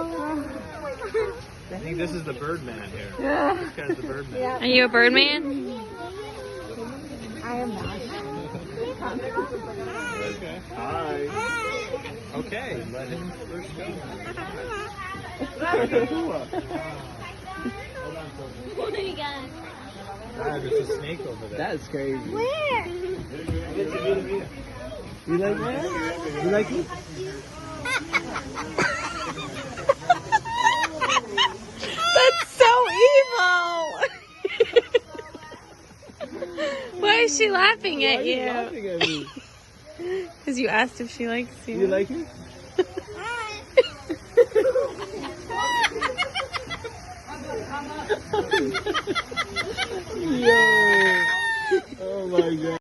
I think this is the Birdman here. Yeah. This guy's the Birdman. Yeah. Are you a bird man? I am not. Okay. Hi. Okay, let him first go. What do you got? Ah, there's a snake over there. That's crazy. Where? You like that? You like it? That's so evil! Why is she laughing at Why are you laughing at me? Because you asked if she likes you. You like it? Yo! Oh my god.